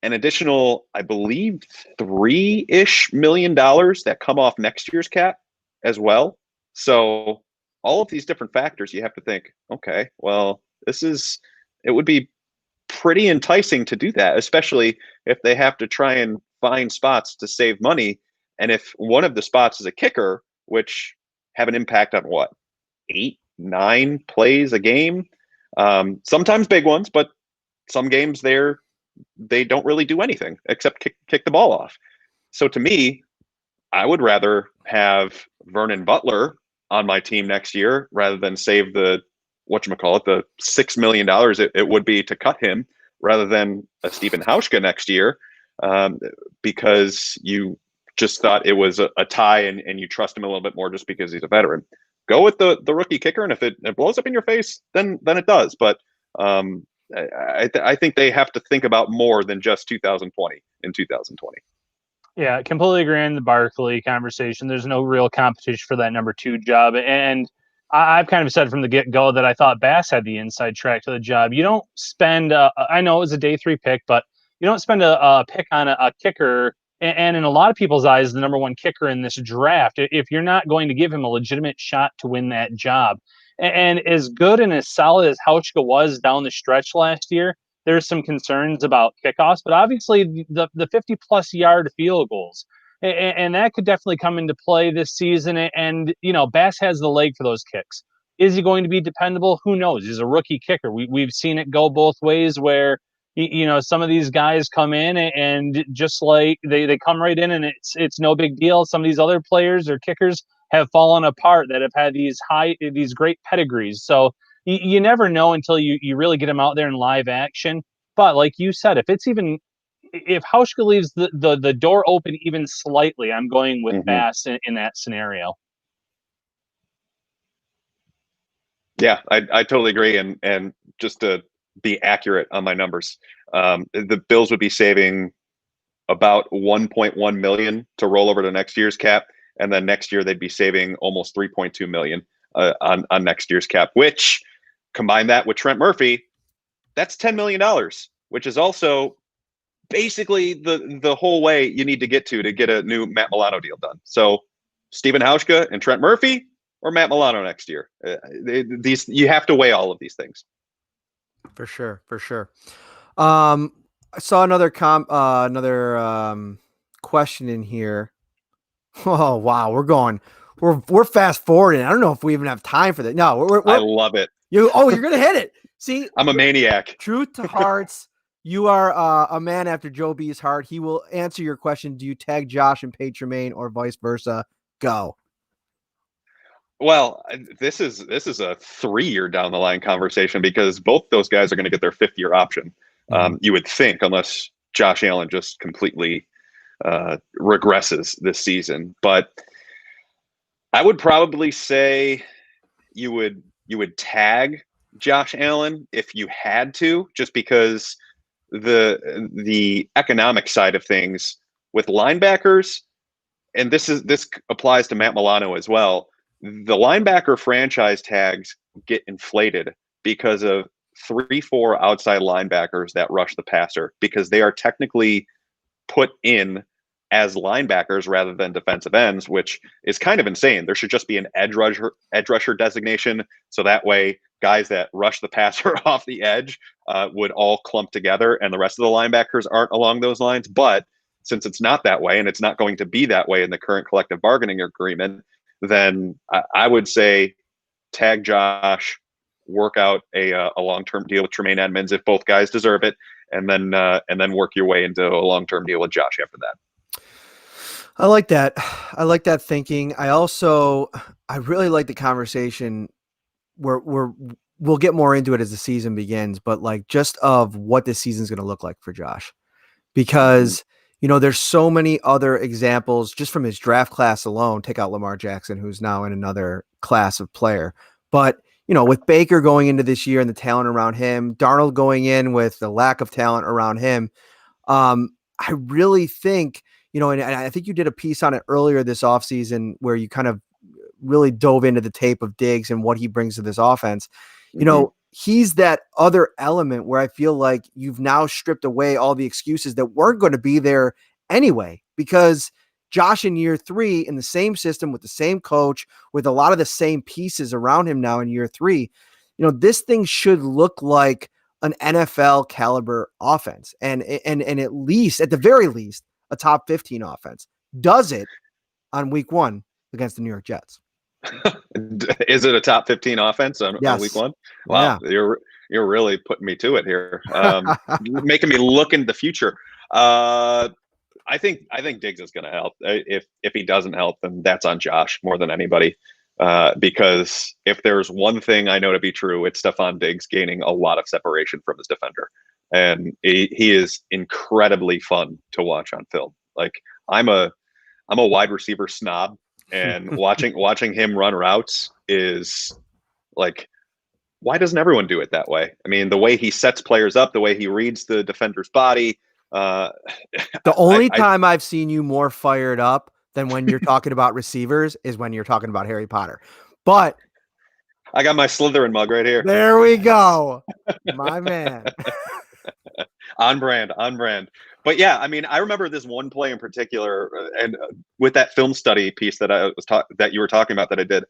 an additional, I believe, $3-ish million that come off next year's cap as well. So all of these different factors, you have to think, okay, well, it would be pretty enticing to do that, especially if they have to try and find spots to save money. And if one of the spots is a kicker, which have an impact on 8, 9 plays a game, sometimes big ones, but some games they don't really do anything except kick the ball off. So to me, I would rather have Vernon Butler on my team next year rather than save the whatchamacallit, the $6 million it would be to cut him rather than a Stephen Hauschka next year, because you just thought it was a tie and you trust him a little bit more just because he's a veteran. Go with the rookie kicker, and if it blows up in your face, then it does. But I think they have to think about more than just 2020 in 2020. Yeah, completely agree on the Barkley conversation. There's no real competition for that number 2 job. And I've kind of said from the get-go that I thought Bass had the inside track to the job. You don't spend, I know it was a day 3 pick, but you don't spend a pick on a kicker, and in a lot of people's eyes, the number 1 kicker in this draft, if you're not going to give him a legitimate shot to win that job. And as good and as solid as Hauschka was down the stretch last year, there's some concerns about kickoffs, but obviously the 50-plus yard field goals, and that could definitely come into play this season. And, Bass has the leg for those kicks. Is he going to be dependable? Who knows? He's a rookie kicker. We've seen it go both ways where, some of these guys come in and just like they come right in and it's no big deal. Some of these other players or kickers have fallen apart that have had these great pedigrees. So you never know until you really get him out there in live action. But like you said, if Hauschka leaves the door open even slightly, I'm going with Bass in that scenario. Yeah, I totally agree. And just to be accurate on my numbers, the Bills would be saving about 1.1 million to roll over to next year's cap, and then next year they'd be saving almost 3.2 million on next year's cap, which, combine that with Trent Murphy, that's $10 million, which is also basically the whole way you need to get a new Matt Milano deal done. So Stephen Hauschka and Trent Murphy or Matt Milano next year. You have to weigh all of these things. For sure. I saw another question in here. Oh wow, we're fast forwarding. I don't know if we even have time for that. No, I love it. You're gonna hit it. See, I'm a maniac. Truth to hearts. You are a man after Joe B's heart. He will answer your question. Do you tag Josh and pay Tremaine or vice versa? Go. Well, this is a 3-year down the line conversation because both those guys are going to get their 5th-year option. You would think, unless Josh Allen just completely regresses this season. But I would probably say you would tag Josh Allen if you had to, just because the economic side of things with linebackers, and this applies to Matt Milano as well. The linebacker franchise tags get inflated because of 3-4 outside linebackers that rush the passer, because they are technically put in as linebackers rather than defensive ends, which is kind of insane. There should just be an edge rusher designation, so that way guys that rush the passer off the edge would all clump together and the rest of the linebackers aren't along those lines. But since it's not that way, and it's not going to be that way in the current collective bargaining agreement, then I would say tag Josh, work out a long-term deal with Tremaine Edmonds if both guys deserve it, and then work your way into a long-term deal with Josh after that. I like that. I like that thinking. I really like the conversation where we'll get more into it as the season begins, but like just of what this season's going to look like for Josh, because there's so many other examples just from his draft class alone. Take out Lamar Jackson, who's now in another class of player, but with Baker going into this year and the talent around him, Darnold going in with the lack of talent around him, I really think, and I think you did a piece on it earlier this offseason where you kind of really dove into the tape of Diggs and what he brings to this offense. He's that other element where I feel like you've now stripped away all the excuses that weren't going to be there anyway, because Josh in year 3 in the same system with the same coach, with a lot of the same pieces around him now in year 3, this thing should look like an NFL caliber offense and at least, at the very least, a top 15 offense. Does it on week 1 against the New York Jets? Is it a top 15 offense on week 1? Wow. Yeah. You're really putting me to it here. Making me look into the future. I think Diggs is going to help. If he doesn't help, then that's on Josh more than anybody. because if there's one thing I know to be true, it's Stephon Diggs gaining a lot of separation from his defender. And he is incredibly fun to watch on film. Like I'm a wide receiver snob, and watching him run routes is like, why doesn't everyone do it that way? I mean, the way he sets players up, the way he reads the defender's body. The only time I've seen you more fired up than when you're talking about receivers is when you're talking about Harry Potter. But I got my Slytherin mug right here. There we go. My man. On brand. But yeah, I mean, I remember this one play in particular, and with that film study piece that that you were talking about that I did.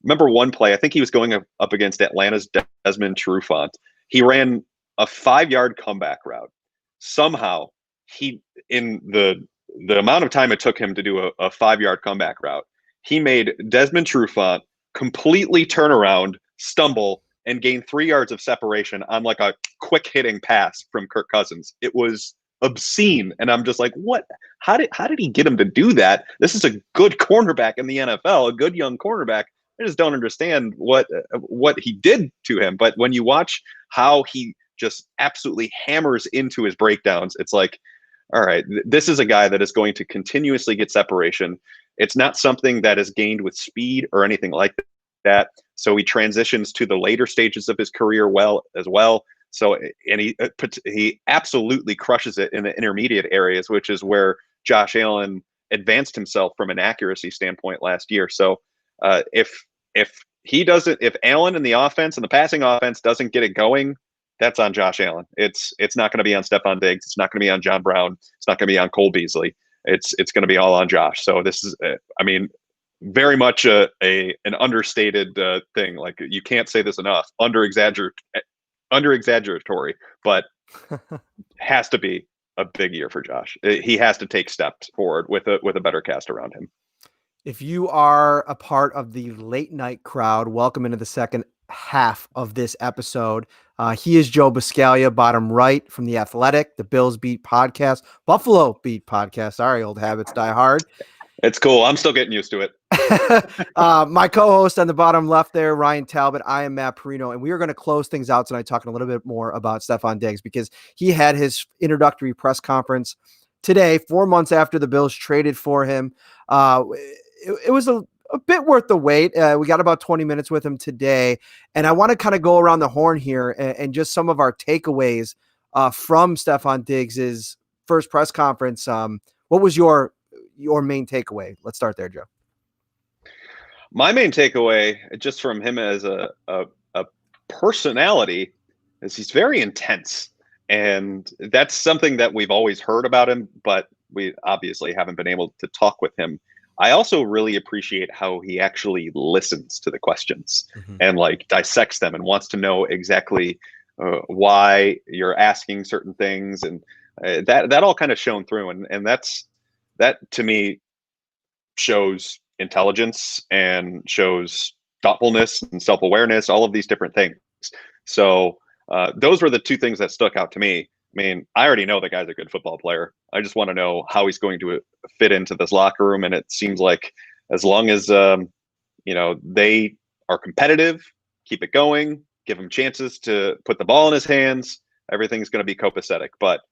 Remember one play? I think he was going up against Atlanta's Desmond Trufant. He ran a 5-yard comeback route. Somehow, in the amount of time it took him to do a 5-yard comeback route, he made Desmond Trufant completely turn around, stumble, and gain 3 yards of separation on like a quick hitting pass from Kirk Cousins. It was obscene. And I'm just like, what? How did he get him to do that? This is a good cornerback in the NFL, a good young cornerback. I just don't understand what he did to him. But when you watch how he just absolutely hammers into his breakdowns, it's like, all right, this is a guy that is going to continuously get separation. It's not something that is gained with speed or anything like that. So he transitions to the later stages of his career as well. So, and he absolutely crushes it in the intermediate areas, which is where Josh Allen advanced himself from an accuracy standpoint last year. So if Allen and the offense and the passing offense doesn't get it going, that's on Josh Allen. It's not going to be on Stephon Diggs. It's not going to be on John Brown. It's not going to be on Cole Beasley. It's going to be all on Josh. So this is, I mean, very much an understated thing. Like, you can't say this enough. Under exaggeratory, but has to be a big year for Josh. He has to take steps forward with a better cast around him. If you are a part of the late night crowd, welcome into the second half of this episode. He is Joe Buscaglia, bottom right from The Athletic, the Bills Beat podcast, Buffalo Beat podcast. Sorry, old habits die hard. It's cool. I'm still getting used to it. My co-host on the bottom left there, Ryan Talbot. I am Matt Parrino, and we are going to close things out tonight talking a little bit more about Stephon Diggs, because he had his introductory press conference today, 4 months after the Bills traded for him. It was a bit worth the wait. We got about 20 minutes with him today, and I want to kind of go around the horn here and just some of our takeaways from Stephon Diggs's first press conference. What was your main takeaway? Let's start there, Joe. My main takeaway, just from him as a personality, is he's very intense. And that's something that we've always heard about him, but we obviously haven't been able to talk with him. I also really appreciate how he actually listens to the questions and like dissects them and wants to know exactly why you're asking certain things. And that all kind of shone through. And that to me shows intelligence and shows thoughtfulness and self-awareness, all of these different things. So those were the two things that stuck out to me. I mean, I already know the guy's a good football player. I just want to know how he's going to fit into this locker room. And it seems like as long as, they are competitive, keep it going, give him chances to put the ball in his hands, everything's going to be copacetic. But,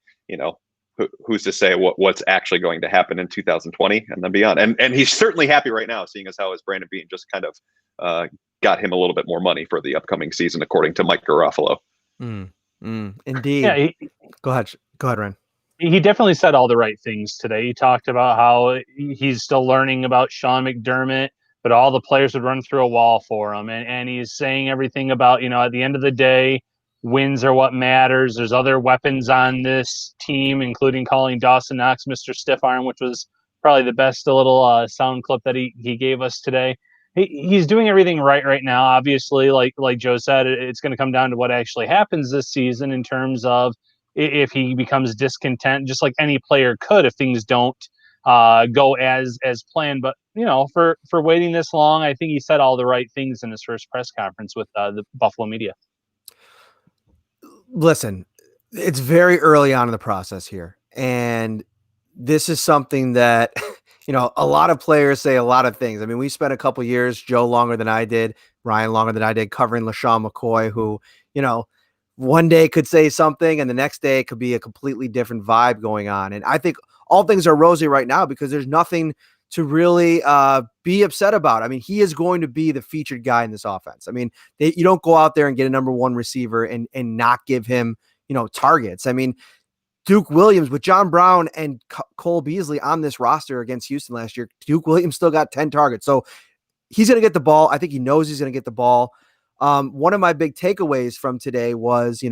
who's to say what's actually going to happen in 2020 and then beyond? And he's certainly happy right now, seeing as how his Brandon Beane just kind of got him a little bit more money for the upcoming season, according to Mike Garofalo. Indeed. Yeah, Go ahead, Ryan. He definitely said all the right things today. He talked about how he's still learning about Sean McDermott, but all the players would run through a wall for him. And he's saying everything about, at the end of the day, wins are what matters. There's other weapons on this team, including calling Dawson Knox Mr. Stiff Arm, which was probably the best little sound clip that he gave us today. He's doing everything right now. Obviously, like Joe said, it's going to come down to what actually happens this season in terms of if he becomes discontent, just like any player could if things don't go as planned. But for waiting this long, I think he said all the right things in his first press conference with the Buffalo media. Listen, it's very early on in the process here, and this is something that a lot of players say a lot of things. I mean, we spent a couple years, Joe longer than I did, Ryan longer than I did, covering LaShawn McCoy, who, one day could say something and the next day it could be a completely different vibe going on. And I think all things are rosy right now because there's nothing to really be upset about. I mean, he is going to be the featured guy in this offense. I mean, you don't go out there and get a number one receiver and not give him, targets. I mean, Duke Williams with John Brown and Cole Beasley on this roster against Houston last year, Duke Williams still got 10 targets. So he's going to get the ball. I think he knows he's going to get the ball. One of my big takeaways from today was,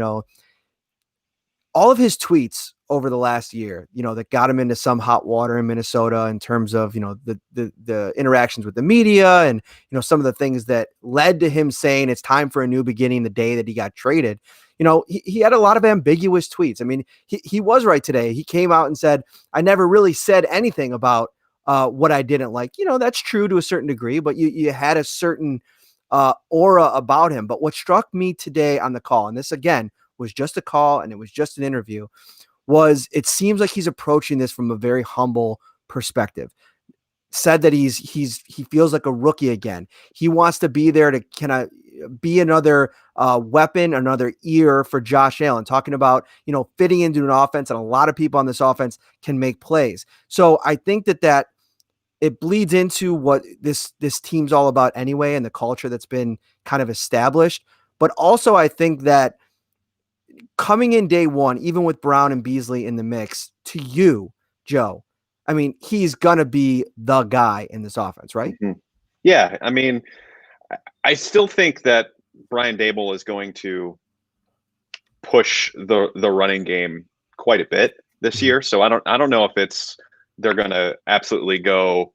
all of his tweets over the last year, that got him into some hot water in Minnesota in terms of, the interactions with the media and, some of the things that led to him saying it's time for a new beginning the day that he got traded. He had a lot of ambiguous tweets. I mean, he was right today. He came out and said, I never really said anything about what I didn't like. That's true to a certain degree, but you had a certain aura about him. But what struck me today on the call, and this again was just a call and it was just an interview, was it seems like he's approaching this from a very humble perspective. Said that he feels like a rookie again. He wants to be there to kind of be another weapon, another ear for Josh Allen, talking about, fitting into an offense, and a lot of people on this offense can make plays. So I think that it bleeds into what this team's all about anyway, and the culture that's been kind of established. But also I think that coming in day one, even with Brown and Beasley in the mix, to you, Joe, I mean, he's going to be the guy in this offense, right? Mm-hmm. Yeah. I mean, I still think that Brian Daboll is going to push the running game quite a bit this year. So I don't know if they're going to absolutely go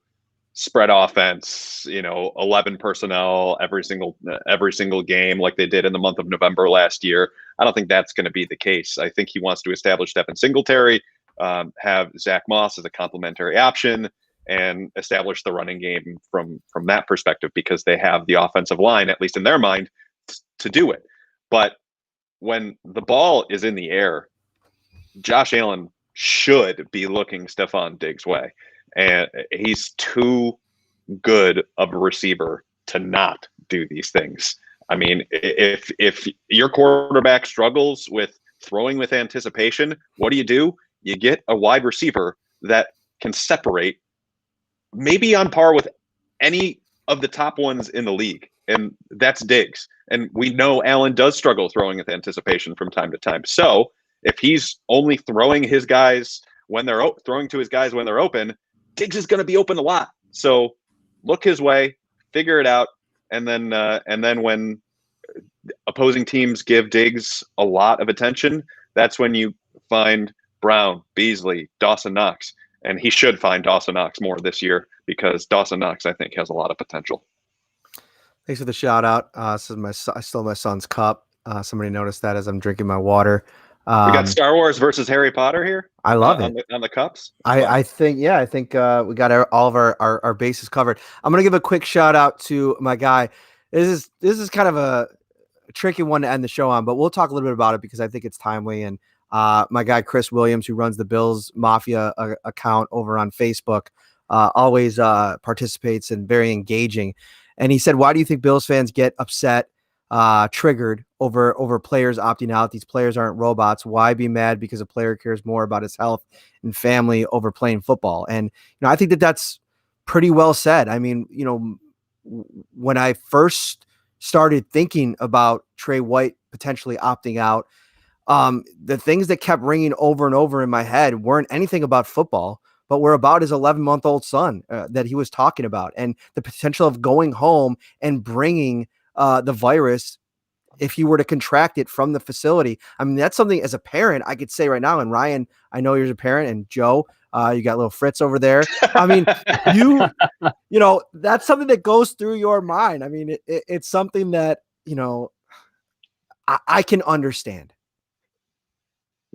spread offense, 11 personnel every single game like they did in the month of November last year. I don't think that's going to be the case. I think he wants to establish Devin Singletary, have Zach Moss as a complementary option, and establish the running game from that perspective, because they have the offensive line, at least in their mind, to do it. But when the ball is in the air, Josh Allen should be looking Stephon Diggs' way. And he's too good of a receiver to not do these things. I mean, if your quarterback struggles with throwing with anticipation, what do? You get a wide receiver that can separate, maybe on par with any of the top ones in the league, and that's Diggs. And we know Allen does struggle throwing with anticipation from time to time. So if he's only throwing his guys when they're throwing to his guys when they're open, Diggs is going to be open a lot. So look his way, figure it out, and then when opposing teams give Diggs a lot of attention, that's when you find Brown, Beasley, Dawson Knox. And he should find Dawson Knox more this year, because Dawson Knox, I think, has a lot of potential. Thanks for the shout out. I stole my son's cup. Somebody noticed that as I'm drinking my water. We got Star Wars versus Harry Potter here. I love it on the cups. I think we got all of our bases covered. I'm gonna give a quick shout out to my guy. This is kind of a tricky one to end the show on, but we'll talk a little bit about it because I think it's timely. And my guy Chris Williams, who runs the Bills Mafia account over on Facebook, always participates and very engaging. And he said, "Why do you think Bills fans get upset, triggered over players opting out? These players aren't robots. Why be mad because a player cares more about his health and family over playing football?" And I think that's pretty well said. I mean, when I first started thinking about Trey White potentially opting out, the things that kept ringing over and over in my head weren't anything about football, but were about his 11-month-old son that he was talking about, and the potential of going home and bringing the virus if he were to contract it from the facility. I mean, that's something as a parent I could say right now. And Ryan, I know you're a parent, and Joe, you got little Fritz over there. I mean, that's something that goes through your mind. I mean, it's something that, I can understand.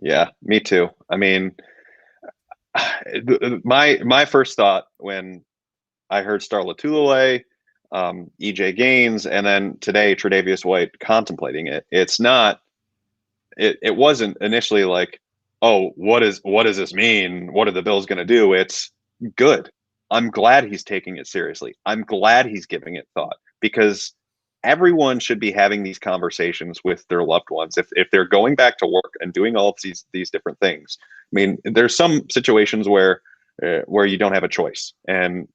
Yeah, me too. I mean, my first thought when I heard Star Lotulelei, EJ Gaines, and then today Tre'Davious White contemplating it, it wasn't initially like, oh, what does this mean? What are the Bills going to do? It's good. I'm glad he's taking it seriously. I'm glad he's giving it thought, because everyone should be having these conversations with their loved ones. If they're going back to work and doing all of these different things, I mean, there's some situations where you don't have a choice and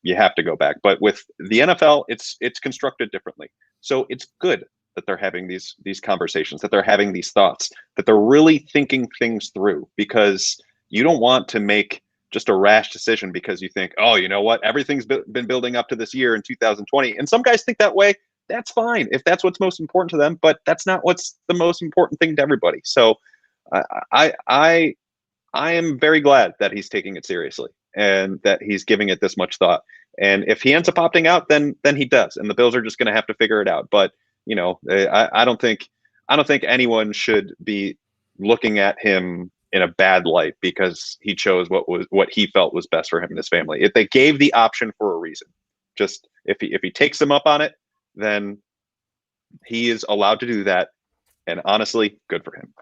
you have to go back. But with the NFL, it's constructed differently. So it's good that they're having these conversations, that they're having these thoughts, that they're really thinking things through, because you don't want to make just a rash decision because you think, oh, you know what, everything's been building up to this year in 2020. And some guys think that way. That's fine if that's what's most important to them, but that's not what's the most important thing to everybody. So I am very glad that he's taking it seriously and that he's giving it this much thought. And if he ends up opting out, then he does, and the Bills are just going to have to figure it out. But you know, I don't think anyone should be looking at him in a bad light because he chose what he felt was best for him and his family. If they gave the option for a reason, just if he takes them up on it, then he is allowed to do that. And honestly, good for him.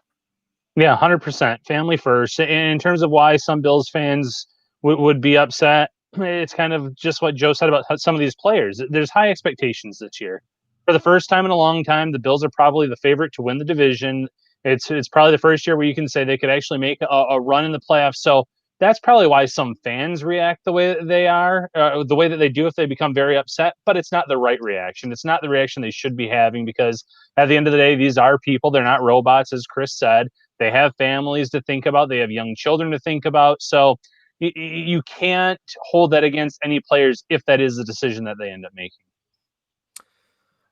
Yeah, 100%. Family first. And in terms of why some Bills fans would be upset, it's kind of just what Joe said about some of these players. There's high expectations this year. For the first time in a long time, the Bills are probably the favorite to win the division. It's probably the first year where you can say they could actually make a run in the playoffs. So that's probably why some fans react the way that they are, the way that they do if they become very upset. But it's not the right reaction. It's not the reaction they should be having, because at the end of the day, these are people. They're not robots, as Chris said. They have families to think about. They have young children to think about. So you can't hold that against any players if that is the decision that they end up making.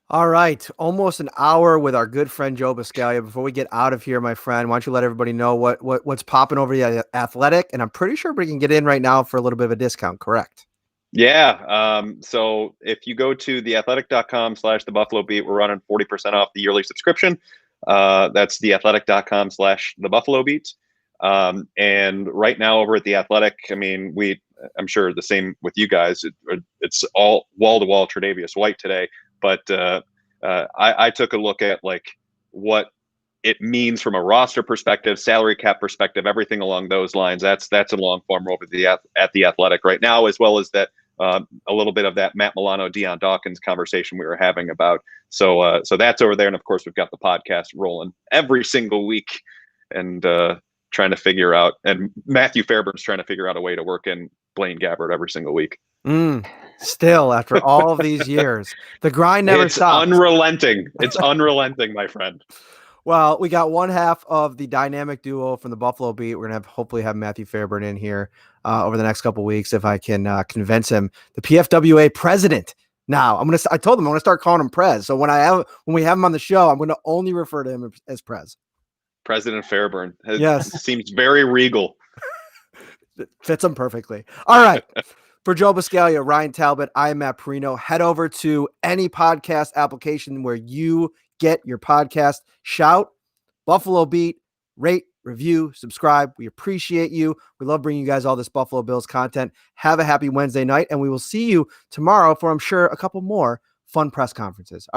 All right. Almost an hour with our good friend Joe Buscaglia. Before we get out of here, my friend, why don't you let everybody know what's popping over the Athletic? And I'm pretty sure we can get in right now for a little bit of a discount, correct? Yeah. So if you go to theathletic.com/the Buffalo Beat, we're running 40% off the yearly subscription. That's theathletic.com/the Buffalo Beat. And right now over at the Athletic, I mean, I'm sure the same with you guys. It's all wall-to-wall Tre'Davious White today. But I took a look at like what it means from a roster perspective, salary cap perspective, everything along those lines. That's a long form over at the Athletic right now, as well as that a little bit of that Matt Milano, Dawkins conversation we were having about. So that's over there, and of course we've got the podcast rolling every single week, and trying to figure out. And Matthew Fairburn's trying to figure out a way to work in Blaine Gabbert every single week. Still, after all of these years, the grind never stops. Unrelenting. It's unrelenting, my friend. Well, we got one half of the dynamic duo from the Buffalo Beat. We're going to hopefully have Matthew Fairburn in here over the next couple of weeks if I can convince him. The PFWA president. Now, I told him I'm going to start calling him Prez. So when we have him on the show, I'm going to only refer to him as Prez. President Fairburn. Yes. Seems very regal. It fits him perfectly. All right. For Joe Buscaglia, Ryan Talbot, I'm Matt Parrino. Head over to any podcast application where you get your podcast. Shout, Buffalo Beat, rate, review, subscribe. We appreciate you. We love bringing you guys all this Buffalo Bills content. Have a happy Wednesday night, and we will see you tomorrow for, I'm sure, a couple more fun press conferences.